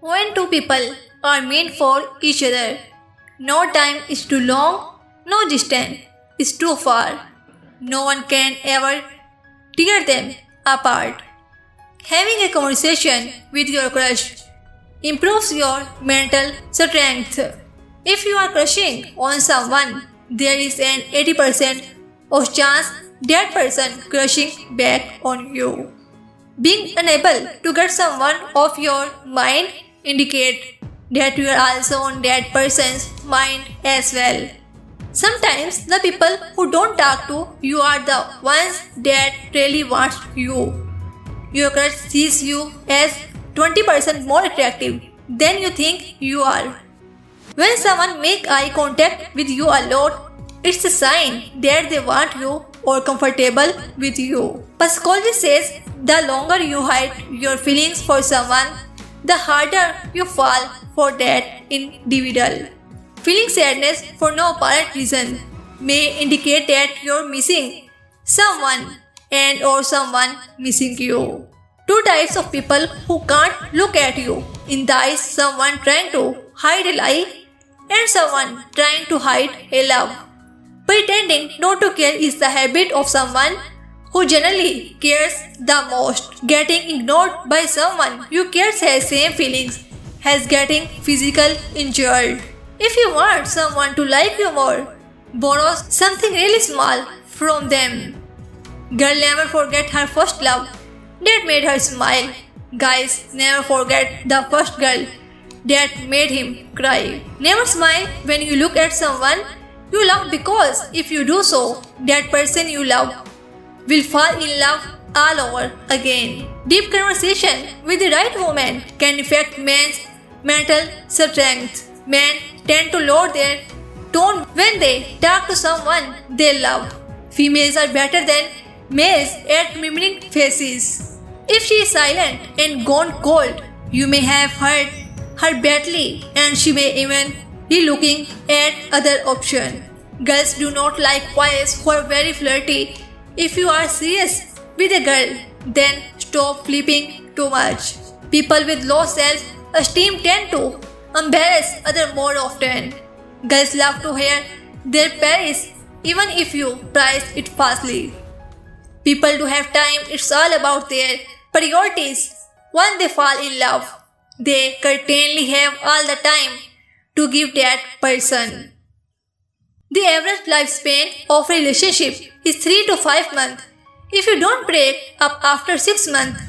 When two people are meant for each other, no time is too long, no distance is too far. No one can ever tear them apart. Having a conversation with your crush improves your mental strength. If you are crushing on someone, there is an 80% of chance that person crushing back on you. Being unable to get someone off your mind indicate that you are also on that person's mind as well. Sometimes the people who don't talk to you are the ones that really want you. Your crush sees you as 20% more attractive than you think you are. When someone make eye contact with you a lot, it's a sign that they want you or comfortable with you. Psychology says the longer you hide your feelings for someone, the harder you fall for that individual. Feeling sadness for no apparent reason may indicate that you're missing someone and or someone missing you. Two types of people who can't look at you in the eyes: someone trying to hide a lie and someone trying to hide a love. Pretending not to care is the habit of someone who generally cares the most. Getting ignored by someone you care has same feelings as getting physical injured. If you want someone to like you more, borrow something really small from them. Girl never forget her first love that made her smile. Guys never forget the first girl that made him cry. Never smile when you look at someone you love, because if you do so, that person you love will fall in love all over again. Deep conversation with the right woman can affect men's mental strength. Men tend to lower their tone when they talk to someone they love. Females are better than males at mimicking faces. If she is silent and gone cold, you may have hurt her badly and she may even be looking at other option. Girls do not like boys who are very flirty. If you are serious with a girl, then stop flipping too much. People with low self-esteem tend to embarrass others more often. Girls love to hear their praise even if you price it falsely. People do have time, it's all about their priorities. When they fall in love, they certainly have all the time to give that person. The average lifespan of a relationship is 3 to 5 months. If you don't break up after 6 months,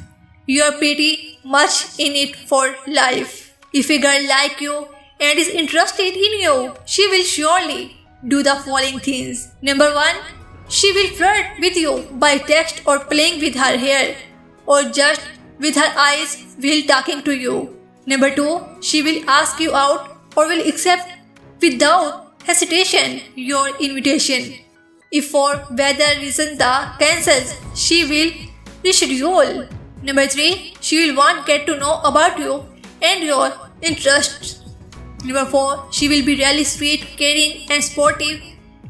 you are pretty much in it for life. If a girl likes you and is interested in you, she will surely do the following things. Number 1, she will flirt with you by text or playing with her hair or just with her eyes while talking to you. Number 2, she will ask you out or will accept without hesitation your invitation. If for whatever reason the cancels, she will reschedule. Number 3, she will want to get to know about you and your interests. Number 4, she will be really sweet, caring and sportive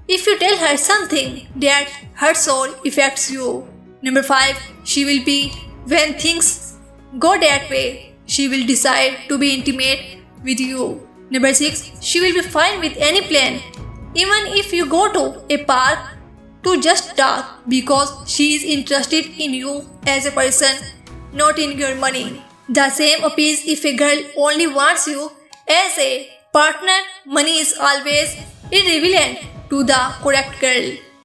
if you tell her something that hurts or affects you. Number 5, she will be when things go that way, she will decide to be intimate with you. Number 6, she will be fine with any plan, even if you go to a park to just talk, because she is interested in you as a person, not in your money. The same applies if a girl only wants you as a partner. Money is always irrelevant to the correct girl.